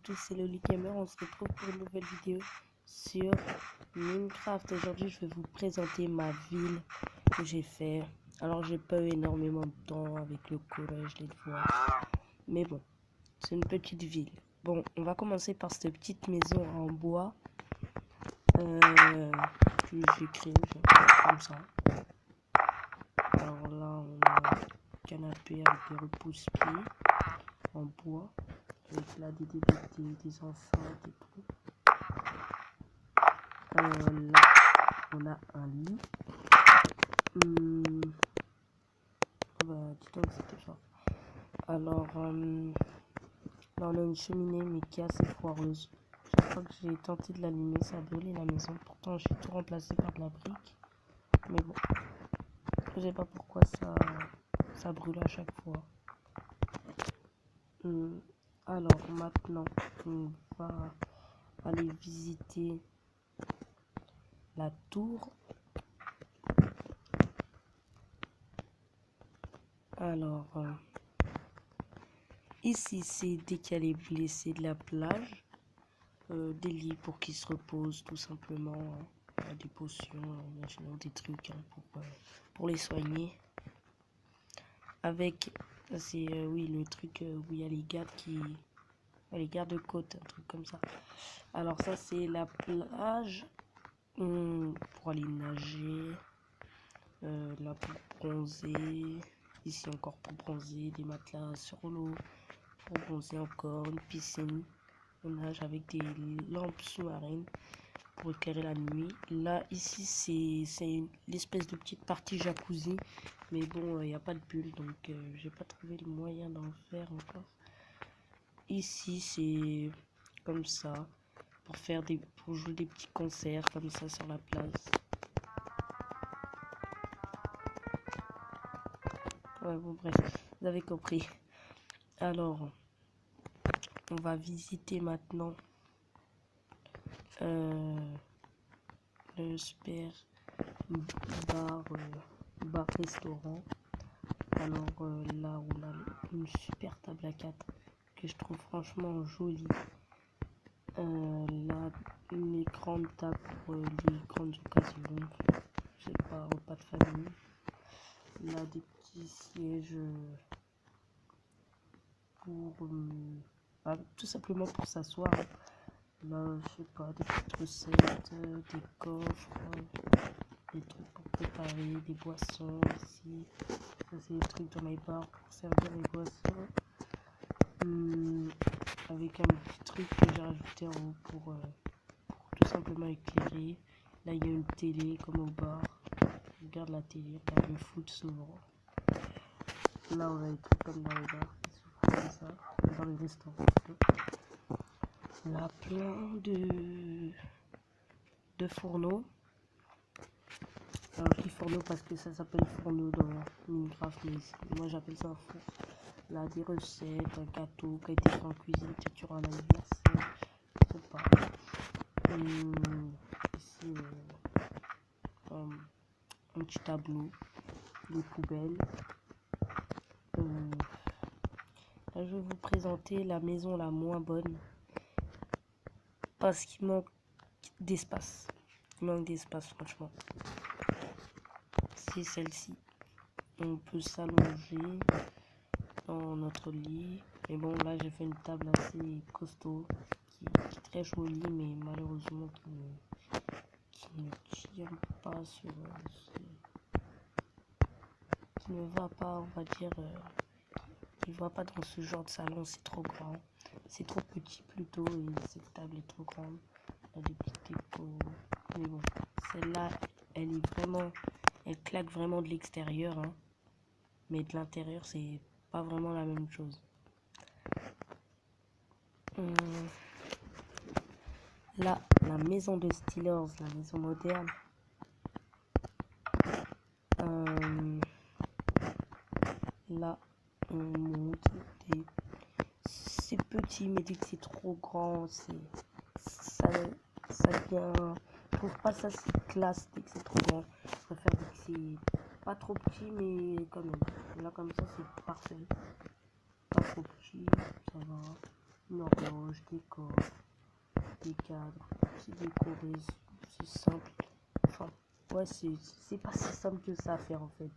tous, c'est Loli Gamer. On se retrouve pour une nouvelle vidéo sur Minecraft. Aujourd'hui, je vais vous présenter ma ville que j'ai fait. Alors, j'ai pas eu énormément de temps avec le collège, les devoirs. Mais bon, c'est une petite ville. Bon, on va commencer par cette petite maison en bois. Que j'ai créée comme ça. Alors là, on a un canapé avec des repousse-pieds en bois. Avec là des enceintes et tout. Là, on a un lit. Dis donc, c'était fort. Alors, là, on a une cheminée, mais qui est assez foireuse. Chaque fois que j'ai tenté de l'allumer, ça a brûlé la maison. Pourtant, j'ai tout remplacé par de la brique. Mais bon, je sais pas pourquoi ça brûle à chaque fois. Alors, maintenant, on va aller visiter la tour. Alors, ici, c'est dès qu'il y a les blessés de la plage, des lits pour qu'ils se reposent, tout simplement, des potions, imaginons des trucs pour les soigner. Avec, c'est oui, le truc où il y a les gardes les gardes-côtes, un truc comme ça. Alors ça, c'est la plage pour aller nager, là pour bronzer. Ici encore pour bronzer, des matelas sur l'eau, pour bronzer encore, une piscine, on nage avec des lampes sous-marines pour éclairer la nuit. Là, ici, c'est l'espèce de petite partie jacuzzi, mais bon, il n'y a pas de bulle, donc j'ai pas trouvé le moyen d'en faire encore. Ici, c'est comme ça, pour jouer des petits concerts comme ça sur la place. Ouais, bon, bref, vous avez compris. Alors, on va visiter maintenant le super bar-restaurant. Alors là, on a une super table à 4 que je trouve franchement jolie. Là, une grande table pour les grandes occasions. Je sais pas, repas de famille. Là, des petits sièges pour tout simplement pour s'asseoir. Là, je sais pas, des petites recettes, des coffres, des trucs pour préparer, des boissons ici. Ça, c'est des trucs dans les bars pour servir les boissons. Avec un petit truc que j'ai rajouté en haut pour tout simplement éclairer. Là, il y a une télé comme au bar. Je regarde la télé, on regarde le foot souvent. Là, on a des trucs comme dans les bars, comme ça, dans les restaurants. Là, plein de fourneaux. Alors, je dis fourneau parce que ça s'appelle fourneau dans Minecraft, mais moi j'appelle ça un four. Là, des recettes, un gâteau qui a été fait en cuisine, peut-être sur un anniversaire, je sais pas. Ici, un petit tableau, des poubelles. Là, je vais vous présenter la maison la moins bonne parce qu'il manque d'espace. Il manque d'espace, franchement. C'est celle-ci. On peut s'allonger dans notre lit. Mais bon, là, j'ai fait une table assez costaud qui est très jolie, mais malheureusement qui ne tire pas sur... qui ne va pas, on va dire... qui ne va pas dans ce genre de salon, c'est trop grand. C'est trop petit plutôt, et cette table est trop grande. Elle a des petits dépôts. Mais bon, celle-là, elle claque vraiment de l'extérieur, hein. Mais de l'intérieur, c'est pas vraiment la même chose. Là, la maison de Steelers, la maison moderne. Là, on monte. C'est petit, mais dès que c'est trop grand, ça devient... Je trouve pas ça si classe dès que c'est trop grand. Je préfère dès que c'est pas trop petit, mais quand même. Là, comme ça, c'est parfait. Pas trop petit, ça va. une horloge, des coffres, des cadres, c'est décoré, c'est simple. Enfin, ouais, c'est pas si simple que ça à faire en fait.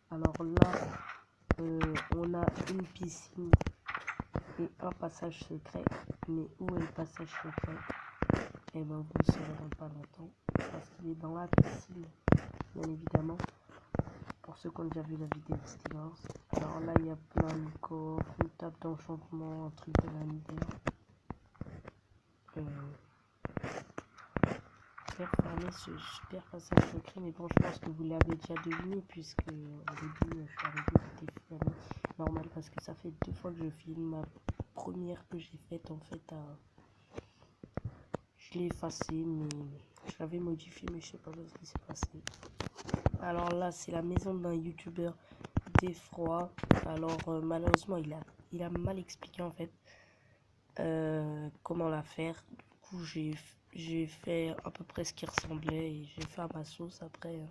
Alors là, on a une piscine et un passage secret. Mais où est le passage secret? Et ben vous le saurez dans pas longtemps. Parce qu'il est dans la piscine, bien évidemment. Pour ceux qui ont déjà vu la vidéo de Steelers. Alors là, il y a plein de coffres, une table d'enchantement, un truc de l'univers. Faire fermer ce super passage secret, mais bon, je pense que vous l'avez déjà deviné, puisque au début, je suis arrivé, c'était fermé. Normal, parce que ça fait 2 fois que je filme. Ma première que j'ai faite, en fait, je l'ai effacée, mais je l'avais modifié, mais je sais pas ce qui s'est passé. Alors là, c'est la maison d'un youtubeur d'effroi. Alors malheureusement, il a mal expliqué en fait comment la faire. Du coup, j'ai fait à peu près ce qui ressemblait et j'ai fait à ma sauce après.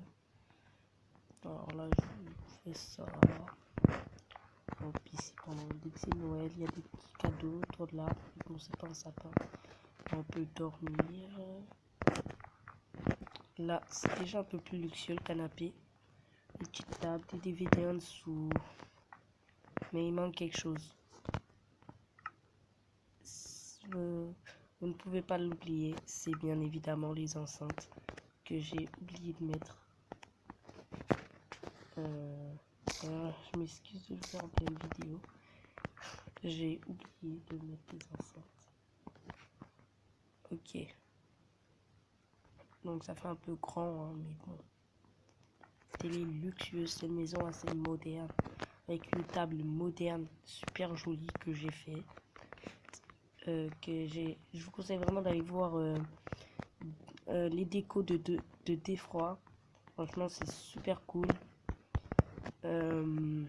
Alors là, je fais ça. Donc ici, pendant dès que c'est Noël, il y a des petits cadeaux autour de l'arbre. Bon, c'est pas un sapin. On peut dormir. Là, c'est déjà un peu plus luxueux le canapé. Une petite table, des DVD en dessous. Mais il manque quelque chose. Vous ne pouvez pas l'oublier, c'est bien évidemment les enceintes que j'ai oublié de mettre. Je m'excuse de le faire en pleine vidéo. J'ai oublié de mettre les enceintes. Ok. Donc ça fait un peu grand, hein, mais bon. Télé luxueuse, c'est une maison assez moderne. Avec une table moderne, super jolie que j'ai fait. Je vous conseille vraiment d'aller voir les décos de Défroid. Franchement, c'est super cool. Il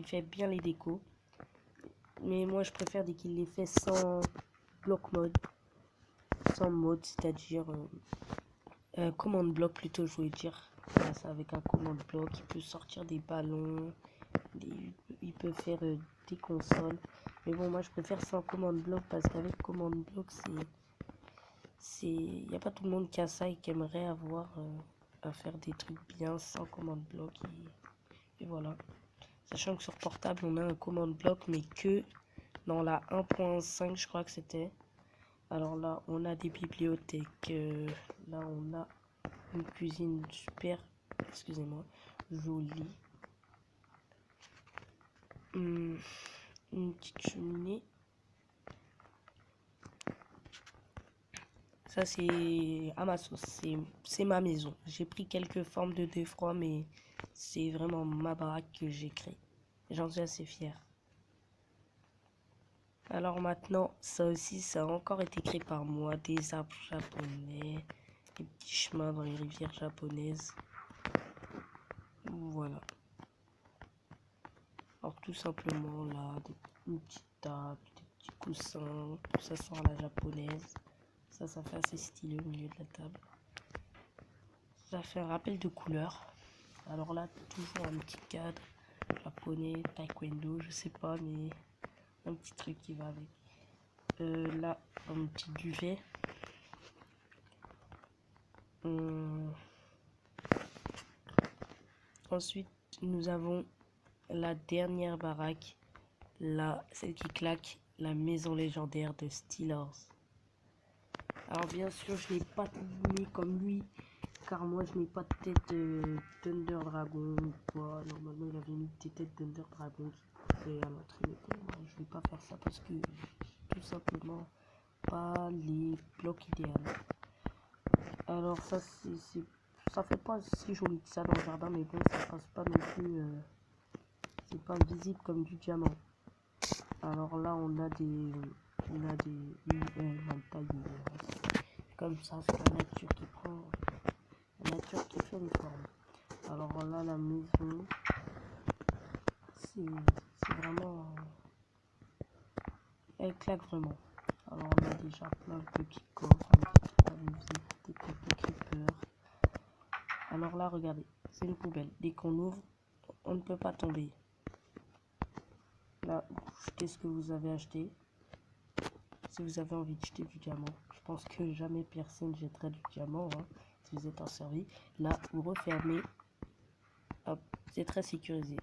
fait bien les décos. Mais moi, je préfère dès qu'il les fait sans bloc mode. Sans mode, c'est-à-dire commande bloc plutôt, je voulais dire. Voilà, ça avec un commande bloc. Il peut sortir des ballons. Il peut faire des consoles. Mais bon, moi, je préfère sans commande bloc parce qu'avec commande bloc, il n'y a pas tout le monde qui a ça et qui aimerait avoir à faire des trucs bien sans commande bloc. Et voilà. Sachant que sur portable, on a un commande bloc, mais que dans la 1.5, je crois que c'était. Alors là, on a des bibliothèques. Là, on a une cuisine super, excusez-moi, jolie. Une petite cheminée. Ça, c'est à ma sauce. C'est ma maison. J'ai pris quelques formes de Défroid, mais c'est vraiment ma baraque que j'ai créée. J'en suis assez fier. Alors maintenant, ça aussi, ça a encore été créé par moi. Des arbres japonais, des petits chemins dans les rivières japonaises. Voilà. Alors tout simplement là, une petite table, des petits coussins, tout ça sort à la japonaise. Ça fait assez stylé au milieu de la table. Ça fait un rappel de couleur. Alors là, toujours un petit cadre japonais, taekwondo, je sais pas, mais un petit truc qui va avec. Là, un petit duvet. Ensuite, nous avons la dernière baraque, celle qui claque, la maison légendaire de Steelers. Alors bien sûr, je n'ai pas terminé comme lui, car moi je n'ai pas de tête Thunder Dragon ou quoi. Normalement, il avait mis des têtes Thunder Dragon qui pouvaient à l'entrée. Moi, je vais pas faire ça parce que tout simplement pas les blocs idéaux. Alors ça ça fait pas si joli que ça dans le jardin, mais bon, ça passe pas non plus, c'est pas visible comme du diamant. Alors là, on a des comme ça, c'est la nature qui prend, la nature qui fait les formes. Alors là, la maison, c'est vraiment, elle claque vraiment. Alors on a déjà plein de petits coffres, la musique, des petits creepers. Alors là, regardez, c'est une poubelle. Dès qu'on ouvre, on ne peut pas tomber. Là, jetez ce que vous avez acheté. Si vous avez envie de jeter du diamant, je pense que jamais personne jetterait du diamant, hein, si vous êtes en survie. Là, vous refermez. Hop, c'est très sécurisé.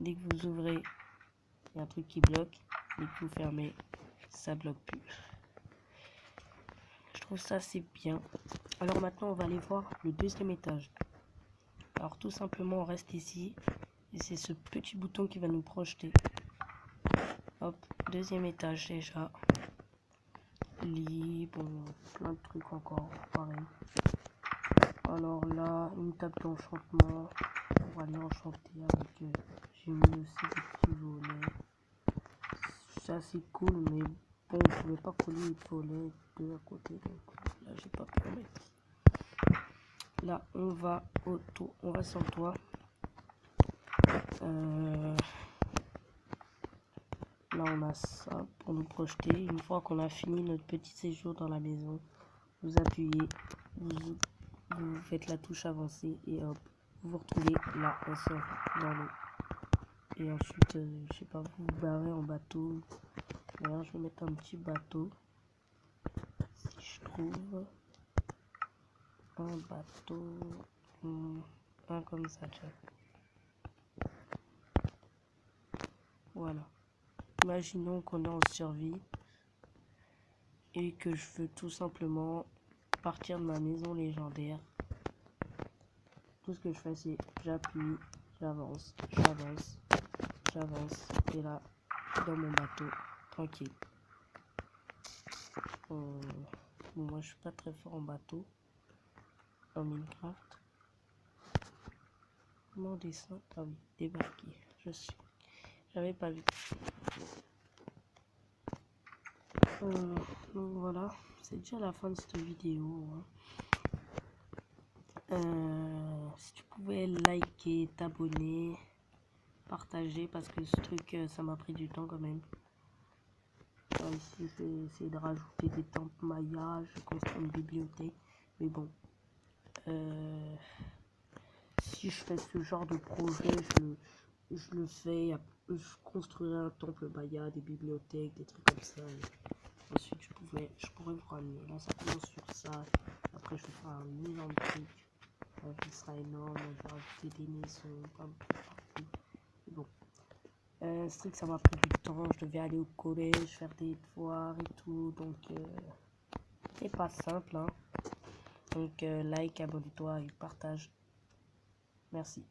Dès que vous ouvrez, il y a un truc qui bloque. Dès que vous fermez, ça bloque plus. Je trouve ça c'est bien. Alors maintenant, on va aller voir le deuxième étage. Alors tout simplement, on reste ici. Et c'est ce petit bouton qui va nous projeter. Hop, deuxième étage déjà. Lit, bon, plein de trucs encore, pareil. Alors là, une table d'enchantement. On va aller enchanter avec... j'ai mis aussi des petits volets. C'est assez cool, mais bon, je pouvais pas coller les volets deux à côté. Donc là, j'ai pas pu en mettre. Là, on va sur le toit. Là, on a ça pour nous projeter. Une fois qu'on a fini notre petit séjour dans la maison, vous appuyez, vous faites la touche avancée et hop, vous vous retrouvez là, dans l'eau. Et ensuite, je sais pas, vous vous barrez en bateau. D'ailleurs, je vais mettre un petit bateau. Si je trouve un bateau, un comme ça, tiens. Voilà. Imaginons qu'on est en survie et que je veux tout simplement partir de ma maison légendaire. Tout ce que je fais, c'est j'appuie, j'avance, et là, dans mon bateau, tranquille. Bon, moi, je suis pas très fort en bateau, en Minecraft. Comment on descend? Ah oui, débarquer. J'avais pas vu. Donc voilà, c'est déjà la fin de cette vidéo. Si tu pouvais liker, t'abonner, partager, parce que ce truc, ça m'a pris du temps quand même. Ici, j'ai essayé de rajouter des temples mayas, je construis une bibliothèque, mais bon. Si je fais ce genre de projet, je le fais, je construirai un temple maya, des bibliothèques, des trucs comme ça. Et ensuite, je pourrais vous ramener. Là, ça commence sur ça. Après, je vais faire un énorme truc. Qui sera énorme. Je vais rajouter des maisons, plein de trucs partout. Et bon. Ce truc, ça m'a pris du temps. Je devais aller au collège, faire des devoirs et tout. Donc, c'est pas simple. Hein. Donc, like, abonne-toi et partage. Merci.